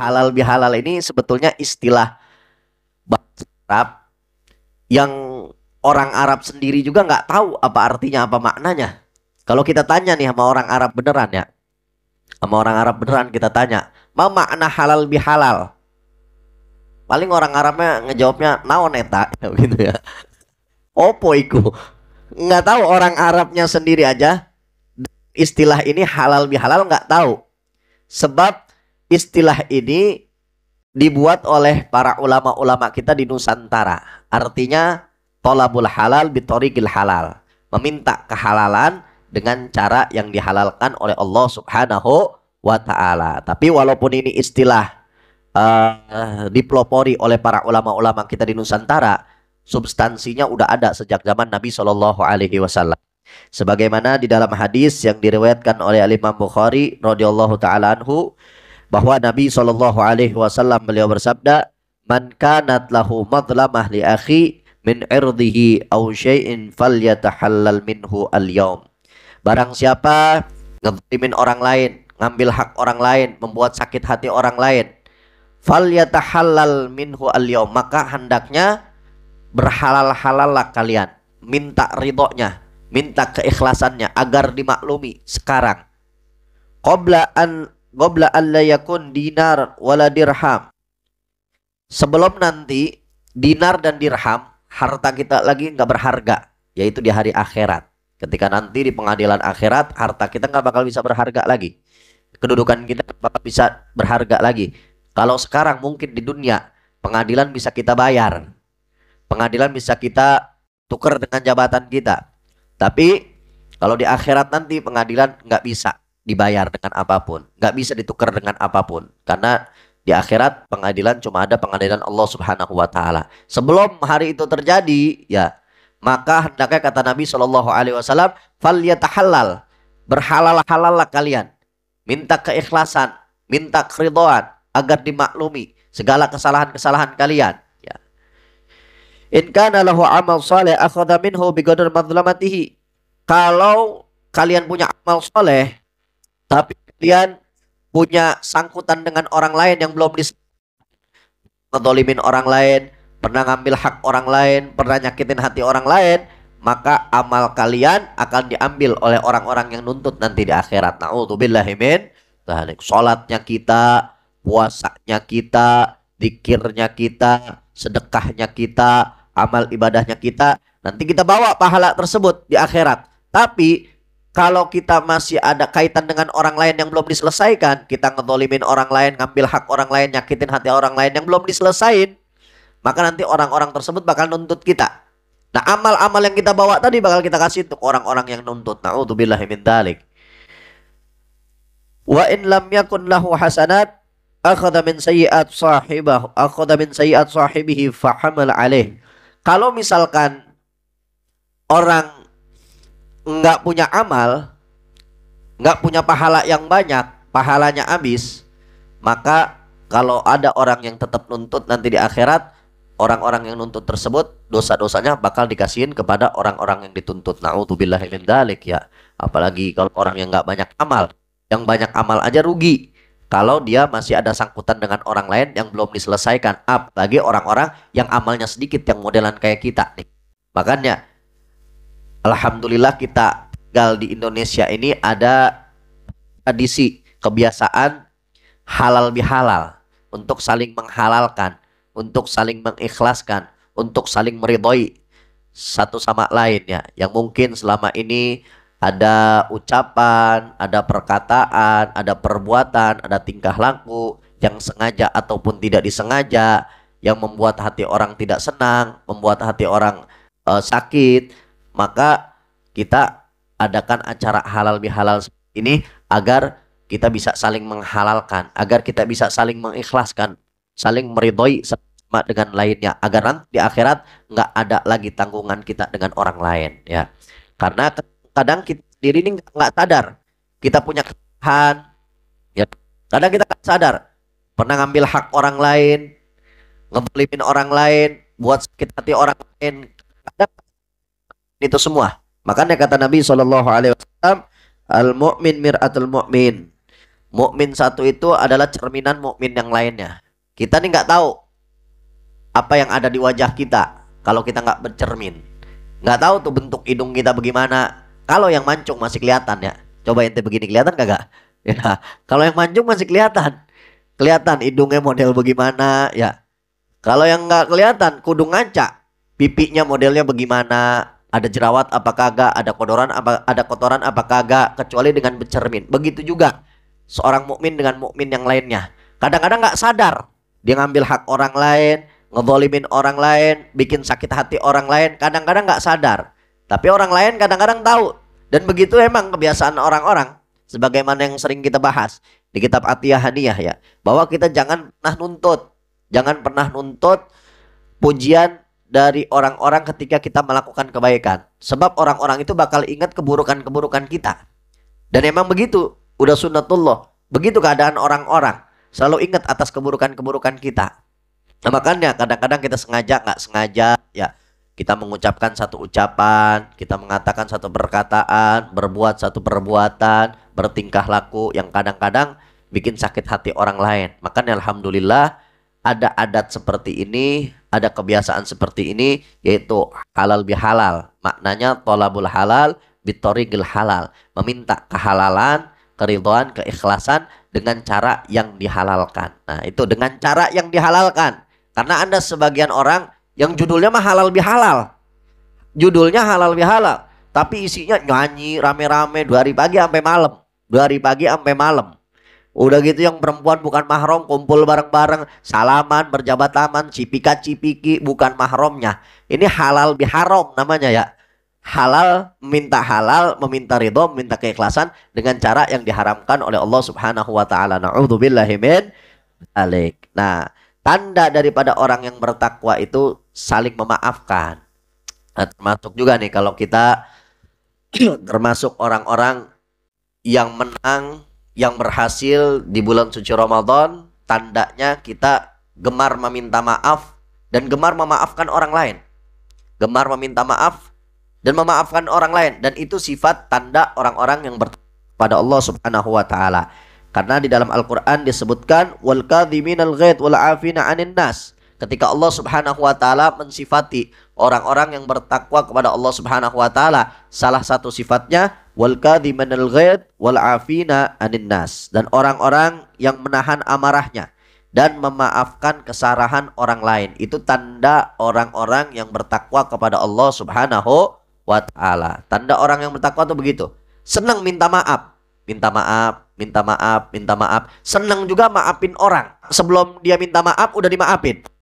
halal bihalal ini sebetulnya istilah bahasa Arab yang orang Arab sendiri juga nggak tahu apa artinya, apa maknanya. Kalau kita tanya nih sama orang Arab beneran ya, sama orang Arab beneran kita tanya, ma makna halal bihalal? Paling orang Arabnya ngejawabnya naon eta gitu ya. Opo iku? Nggak tahu orang Arabnya sendiri aja istilah ini halal bihalal nggak tahu. Sebab istilah ini dibuat oleh para ulama-ulama kita di Nusantara. Artinya tolabul halal bitorikil halal. Meminta kehalalan dengan cara yang dihalalkan oleh Allah Subhanahu wa ta'ala. Tapi walaupun ini istilah dipelopori oleh para ulama-ulama kita di Nusantara, substansinya udah ada sejak zaman Nabi Shallallahu Alaihi Wasallam. Sebagaimana di dalam hadis yang diriwayatkan oleh Imam Bukhari radhiyallahu taala anhu, bahwa Nabi Shallallahu Alaihi Wasallam beliau bersabda, "Man kanat lahu madlamah li akhi min irdihi aw syai'in falyatahallal minhu al-yaum." Barang siapa ngezalimin orang lain, ngambil hak orang lain, membuat sakit hati orang lain, falyatahallal minhu al-yaum, maka hendaknya berhalal-halallah kalian, minta ridhonya, minta keikhlasannya agar dimaklumi sekarang. Qabla an la yakun dinar wala dirham. Sebelum nanti dinar dan dirham, harta kita lagi nggak berharga, yaitu di hari akhirat. Ketika nanti di pengadilan akhirat, harta kita nggak bakal bisa berharga lagi. Kedudukan kita bakal bisa berharga lagi. Kalau sekarang mungkin di dunia, pengadilan bisa kita bayar. Pengadilan bisa kita tukar dengan jabatan kita. Tapi kalau di akhirat nanti pengadilan nggak bisa dibayar dengan apapun, nggak bisa ditukar dengan apapun, karena di akhirat pengadilan cuma ada pengadilan Allah Subhanahu wa taala. Sebelum hari itu terjadi, ya, maka hendaknya kata Nabi Shallallahu Alaihi Wasallam, falyatahallal, berhalal-halallah kalian, minta keikhlasan, minta keridhaan agar dimaklumi segala kesalahan-kesalahan kalian. Ya. In kana lahu amal saleh akhadha minhu biqadar madlamatihi. Kalau kalian punya amal soleh, tapi kalian punya sangkutan dengan orang lain yang belum ngedolimin orang lain, pernah ngambil hak orang lain, pernah nyakitin hati orang lain, maka amal kalian akan diambil oleh orang-orang yang nuntut nanti di akhirat. Na'udzubillahi min dzalik. Salatnya kita, puasanya kita, zikirnya kita, sedekahnya kita, amal ibadahnya kita, nanti kita bawa pahala tersebut di akhirat. Tapi kalau kita masih ada kaitan dengan orang lain yang belum diselesaikan, kita ngedolimin orang lain, ngambil hak orang lain, nyakitin hati orang lain yang belum diselesain, maka nanti orang-orang tersebut bakal nuntut kita. Nah, amal-amal yang kita bawa tadi bakal kita kasih untuk orang-orang yang nuntut. Na'udzubillahi min dzalik. Wa in lam yakun lahu hasanat akhadha min sayyi'at sahibihi fa hamal alaih. Kalau misalkan orang nggak punya amal, nggak punya pahala yang banyak, pahalanya habis, maka kalau ada orang yang tetap nuntut nanti di akhirat, orang-orang yang nuntut tersebut dosa-dosanya bakal dikasihin kepada orang-orang yang dituntut. Na'udzubillahi min dzalik, ya. Apalagi kalau orang yang nggak banyak amal, yang banyak amal aja rugi kalau dia masih ada sangkutan dengan orang lain yang belum diselesaikan. Apalagi orang-orang yang amalnya sedikit, yang modelan kayak kita nih. Makanya alhamdulillah kita tinggal di Indonesia ini ada tradisi, kebiasaan halal bihalal, untuk saling menghalalkan, untuk saling mengikhlaskan, untuk saling meridhoi satu sama lain, ya. Yang mungkin selama ini ada ucapan, ada perkataan, ada perbuatan, ada tingkah laku yang sengaja ataupun tidak disengaja, yang membuat hati orang tidak senang, membuat hati orang sakit, maka kita adakan acara halal bihalal ini agar kita bisa saling menghalalkan, agar kita bisa saling mengikhlaskan, saling meridhoi sama dengan lainnya, agar nanti di akhirat nggak ada lagi tanggungan kita dengan orang lain, ya. Karena kadang kita sendiri ini nggak sadar kita punya kesalahan, ya. Kadang kita nggak sadar pernah ngambil hak orang lain, ngebeliin orang lain, buat sakit hati orang lain. Kadang itu semua. Makanya kata Nabi SAW, al-mu'min mir'atul mu'min. Mukmin satu itu adalah cerminan mukmin yang lainnya. Kita nih nggak tahu apa yang ada di wajah kita kalau kita nggak bercermin. Nggak tahu tuh bentuk hidung kita bagaimana. Kalau yang mancung masih kelihatan ya. Coba ente begini kelihatan kagak? Ya. Kalau yang mancung masih kelihatan. Kelihatan hidungnya model bagaimana ya. Kalau yang nggak kelihatan kudu ngaca. Pipinya modelnya bagaimana? Ada jerawat apa kagak? Ada kotoran apa kagak? Kecuali dengan bercermin. Begitu juga seorang mukmin dengan mukmin yang lainnya. Kadang-kadang nggak sadar dia ngambil hak orang lain, ngezolimin orang lain, bikin sakit hati orang lain. Kadang-kadang nggak sadar. Tapi orang lain kadang-kadang tahu. Dan begitu emang kebiasaan orang-orang. Sebagaimana yang sering kita bahas di kitab Atiyah Hadiyah ya, bahwa kita jangan pernah nuntut, jangan pernah nuntut pujian dari orang-orang ketika kita melakukan kebaikan. Sebab orang-orang itu bakal ingat keburukan-keburukan kita. Dan emang begitu, udah sunnatullah. Begitu keadaan orang-orang, selalu ingat atas keburukan-keburukan kita. Nah, makanya kadang-kadang kita sengaja nggak sengaja ya, kita mengucapkan satu ucapan, kita mengatakan satu perkataan, berbuat satu perbuatan, bertingkah laku yang kadang-kadang bikin sakit hati orang lain. Makanya alhamdulillah ada adat seperti ini, ada kebiasaan seperti ini, yaitu halal bihalal. Maknanya tolabul halal bitorigil halal, meminta kehalalan, keridhaan, keikhlasan dengan cara yang dihalalkan. Nah, itu dengan cara yang dihalalkan. Karena Anda sebagian orang yang judulnya mah halal bihalal. Judulnya halal bihalal, tapi isinya nyanyi rame-rame 2 hari pagi sampai malam. 2 hari pagi sampai malam. Udah gitu yang perempuan bukan mahram kumpul bareng-bareng, salaman, berjabat tangan, cipika-cipiki bukan mahramnya. Ini halal biharam namanya ya. Halal, meminta ridho, meminta keikhlasan dengan cara yang diharamkan oleh Allah Subhanahu wa taala. Na'udzubillahi min dzalik. Nah, tanda daripada orang yang bertakwa itu saling memaafkan. Nah, termasuk juga nih kalau kita termasuk orang-orang yang menang, yang berhasil di bulan suci Ramadan, tandanya kita gemar meminta maaf dan gemar memaafkan orang lain. Gemar meminta maaf dan memaafkan orang lain, dan itu sifat tanda orang-orang yang bertakwa pada Allah Subhanahu wa taala. Karena di dalam Al-Qur'an disebutkan wal kadhiminal ghaidz wal 'afina 'anil nas. Ketika Allah Subhanahu wa taala mensifati orang-orang yang bertakwa kepada Allah Subhanahu wa taala, salah satu sifatnya wal kadhiminal ghaidz wal 'afina 'anil nas, dan orang-orang yang menahan amarahnya dan memaafkan kesalahan orang lain. Itu tanda orang-orang yang bertakwa kepada Allah Subhanahu wa ta'ala. Tanda orang yang bertakwa itu begitu. Senang minta maaf. Minta maaf, minta maaf, minta maaf. Senang juga maafin orang. Sebelum dia minta maaf udah dimaafin.